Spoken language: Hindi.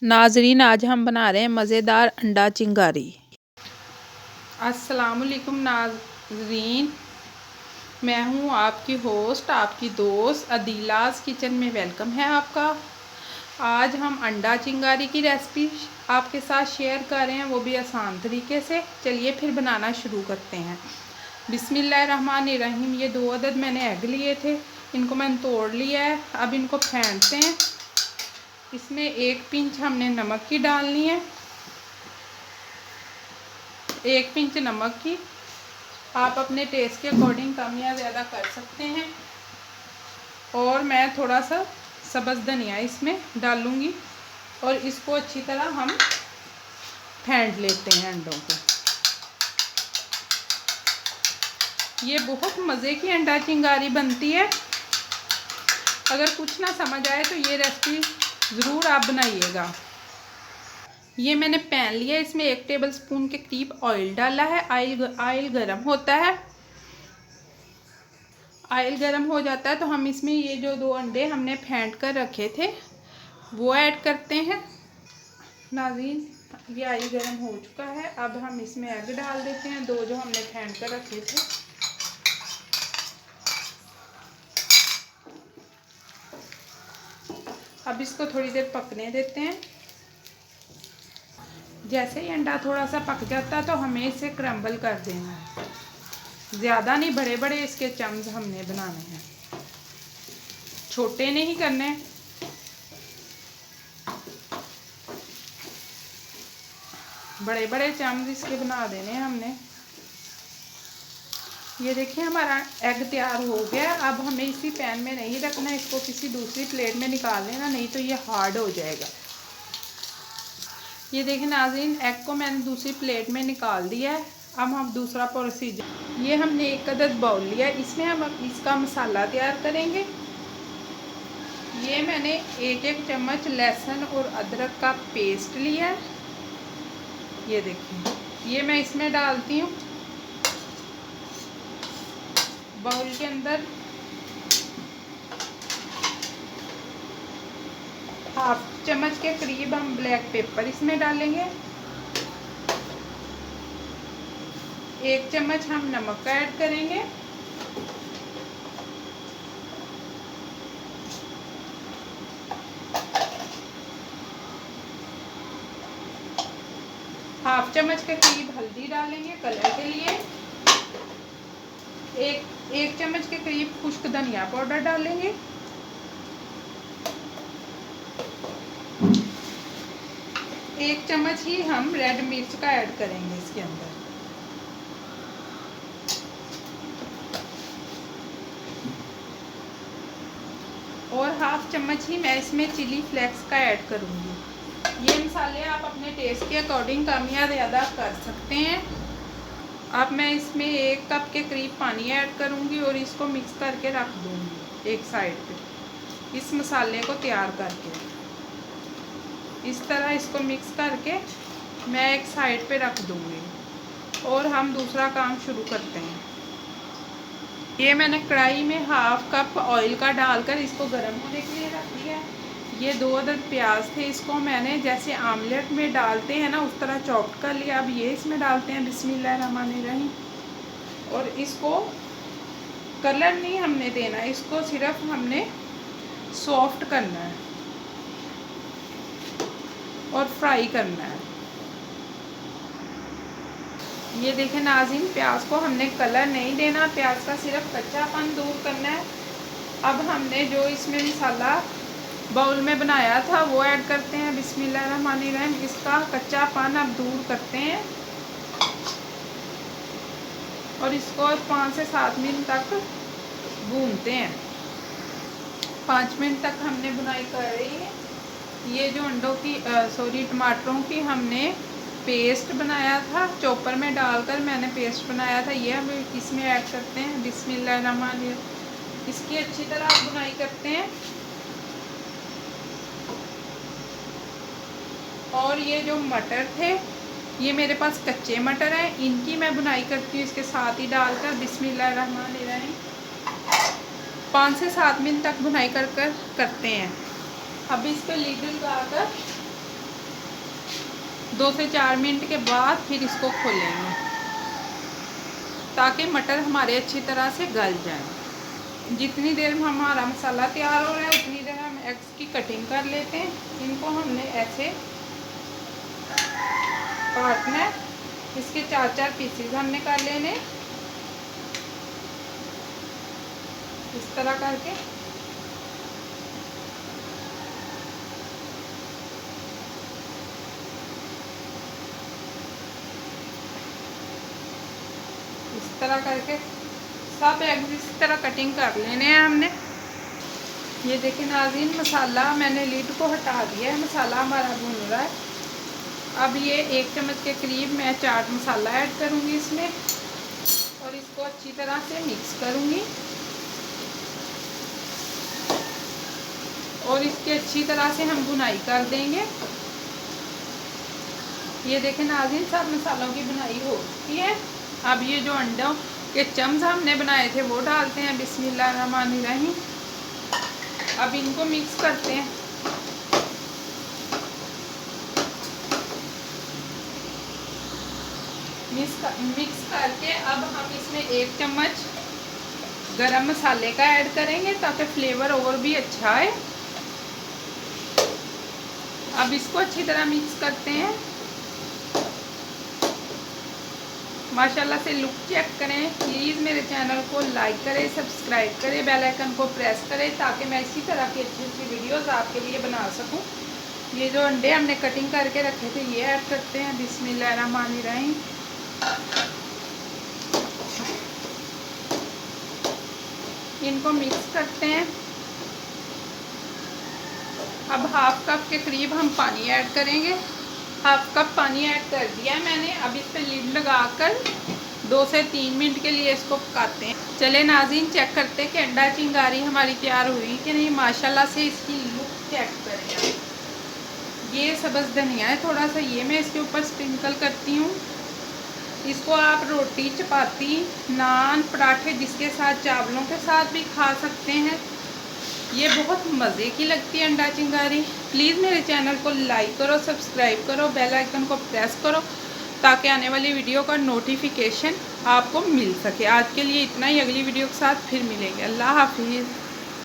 नाजरीन, आज हम बना रहे हैं मज़ेदार अंडा चिंगारी। अस्सलामुअलैकुम नाजरीन, मैं हूँ आपकी होस्ट, आपकी दोस्त अदीलास किचन में वेलकम है आपका। आज हम अंडा चिंगारी की रेसिपी आपके साथ शेयर कर रहे हैं, वो भी आसान तरीके से। चलिए फिर बनाना शुरू करते हैं। बिस्मिल्लाहिर्रहमानिर्रहीम। ये 2 अदद मैंने एग लिए थे, इनको मैंने तोड़ लिया है। अब इनको फेंटते हैं। इसमें 1 पिंच हमने नमक की डालनी है, 1 पिंच नमक की। आप अपने टेस्ट के अकॉर्डिंग कम या ज़्यादा कर सकते हैं। और मैं थोड़ा सा सब्ज़ धनिया इसमें डालूँगी और इसको अच्छी तरह हम फेंट लेते हैं अंडों को। ये बहुत मज़े की अंडा चिंगारी बनती है। अगर कुछ ना समझ आए तो ये रेसिपी ज़रूर आप बनाइएगा। ये मैंने पैन लिया, इसमें 1 टेबलस्पून के करीब ऑयल डाला है। ऑयल गरम होता है। ऑयल गरम हो जाता है तो हम इसमें ये जो 2 अंडे हमने फेंट कर रखे थे वो ऐड करते हैं। नाज़रीन, ये ऑयल गरम हो चुका है। अब हम इसमें एग डाल देते हैं, 2 जो हमने फेंट कर रखे थे। अब इसको थोड़ी देर पकने देते हैं। जैसे ही अंडा थोड़ा सा पक जाता तो हमें इसे क्रम्बल कर देना है। ज़्यादा नहीं, बड़े बड़े इसके चम्स हमने बनाने हैं, छोटे नहीं करने। बड़े बड़े चम्स इसके बना देने हैं हमने। ये देखिए हमारा एग तैयार हो गया। अब हमें इसी पैन में नहीं रखना, इसको किसी दूसरी प्लेट में निकाल लेना, नहीं तो ये हार्ड हो जाएगा। ये देखिए नाज़रीन, एग को मैंने दूसरी प्लेट में निकाल दिया है। अब हम दूसरा प्रोसीजर, ये हमने 1 अदद बाउल लिया, इसमें हम इसका मसाला तैयार करेंगे। ये मैंने 1-1 चम्मच लहसुन और अदरक का पेस्ट लिया है। ये देखिए, ये मैं इसमें डालती हूँ बाउल के अंदर। 1/2 चम्मच के करीब हम ब्लैक पेपर इसमें डालेंगे। 1 चम्मच हम नमक का ऐड करेंगे। हाफ चम्मच के करीब हल्दी डालेंगे कलर के लिए। 1 चम्मच के करीब खुश्क धनिया पाउडर डालेंगे। 1 चम्मच ही हम रेड मिर्च का ऐड करेंगे इसके अंदर। और 1/2 चम्मच ही मैं इसमें चिली फ्लेक्स का ऐड करूँगी। ये मसाले आप अपने टेस्ट के अकॉर्डिंग कम या ज़्यादा कर सकते हैं। अब मैं इसमें 1 कप के करीब पानी ऐड करूँगी और इसको मिक्स करके रख दूँगी एक साइड पे। इस मसाले को तैयार करके इस तरह इसको मिक्स करके मैं एक साइड पे रख दूँगी और हम दूसरा काम शुरू करते हैं। ये मैंने कढ़ाई में 1/2 कप ऑयल का डालकर इसको गर्म होने के लिए रख दिया है। ये 2 अदद प्याज थे, इसको मैंने जैसे आमलेट में डालते हैं ना उस तरह चॉप कर लिया। अब ये इसमें डालते हैं बिस्मिल्लाहिर्रहमानिर्रहीम। और इसको कलर नहीं हमने देना, इसको सिर्फ हमने सॉफ्ट करना है और फ्राई करना है। ये देखें नाज़रीन, प्याज को हमने कलर नहीं देना, प्याज का सिर्फ कच्चापन दूर करना है। अब हमने जो इसमें मसाला बाउल में बनाया था वो ऐड करते हैं। बिस्मिल्लाहिर्रहमानिर्रहीम। इसका कच्चापन अब दूर करते हैं और इसको 5 से 7 मिनट तक भूनते हैं। 5 मिनट तक हमने भुनाई कर रही है। ये जो अंडों की टमाटरों की हमने पेस्ट बनाया था, चॉपर में डालकर मैंने पेस्ट बनाया था, ये हम इसमें ऐड करते हैं। बिस्मिल्लाहिर्रहमानिर्रहीम। इसकी अच्छी तरह भुनाई करते हैं। और ये जो मटर थे, ये मेरे पास कच्चे मटर हैं, इनकी मैं भुनाई करती हूँ इसके साथ ही डालकर। बिस्मिल्लाहिर्रहमानिर्रहीम। 5 से 7 मिनट तक भुनाई करते हैं। अब इस पर लीड लगाकर 2 से 4 मिनट के बाद फिर इसको खोलेंगे ताकि मटर हमारे अच्छी तरह से गल जाए। जितनी देर में हमारा मसाला तैयार हो रहा है उतनी देर हम एग्स की कटिंग कर लेते हैं। इनको हमने ऐसे काटना है, इसके 4-4 पीसेस हमने कर लेने इस तरह करके। इस तरह करके सब एग्स इस तरह कटिंग कर लेने हैं हमने। ये देखिए नाज़रीन, मसाला मैंने लीड को हटा दिया है, मसाला हमारा भुन रहा है। अब ये 1 चम्मच के करीब मैं चाट मसाला ऐड करूँगी इसमें और इसको अच्छी तरह से मिक्स करूँगी और इसकी अच्छी तरह से हम भुनाई कर देंगे। ये देखें नाज़रीन, सब मसालों की भुनाई हो चुकी है। अब ये जो अंडों के चम्स हमने बनाए थे वो डालते हैं। बिस्मिल्लाहिर्रहमानिर्रहीम। अब इनको मिक्स करते हैं। मिक्स करके अब हम इसमें 1 चम्मच गरम मसाले का ऐड करेंगे ताकि फ्लेवर और भी अच्छा आए। अब इसको अच्छी तरह मिक्स करते हैं। माशाल्लाह से लुक चेक करें। प्लीज़ मेरे चैनल को लाइक करें, सब्सक्राइब करें, बेल आइकन को प्रेस करें ताकि मैं इसी तरह की अच्छी अच्छी वीडियोस आपके लिए बना सकूं। ये जो अंडे हमने कटिंग करके रखे थे ये ऐड करते हैं। बिस्मिल्लाहिर्रहमानिर्रहीम। इनको मिक्स करते हैं। अब 1/2 कप के करीब हम पानी ऐड करेंगे। 1/2 कप पानी ऐड कर दिया है मैंने। अब इस पर लिड लगाकर 2 से 3 मिनट के लिए इसको पकाते हैं। चले नाज़रीन, चेक करते हैं कि अंडा चिंगारी हमारी तैयार हुई कि नहीं। माशाल्लाह से इसकी लुक चेक करें। ये सब्ज़ धनिया है थोड़ा सा, ये मैं इसके ऊपर स्प्रिंकल करती हूँ। इसको आप रोटी, चपाती, नान, पराठे जिसके साथ, चावलों के साथ भी खा सकते हैं। ये बहुत मज़े की लगती है अंडा चिंगारी। प्लीज़ मेरे चैनल को लाइक करो, सब्सक्राइब करो, बेल आइकन को प्रेस करो ताकि आने वाली वीडियो का नोटिफिकेशन आपको मिल सके। आज के लिए इतना ही, अगली वीडियो के साथ फिर मिलेंगे। अल्लाह हाफिज़।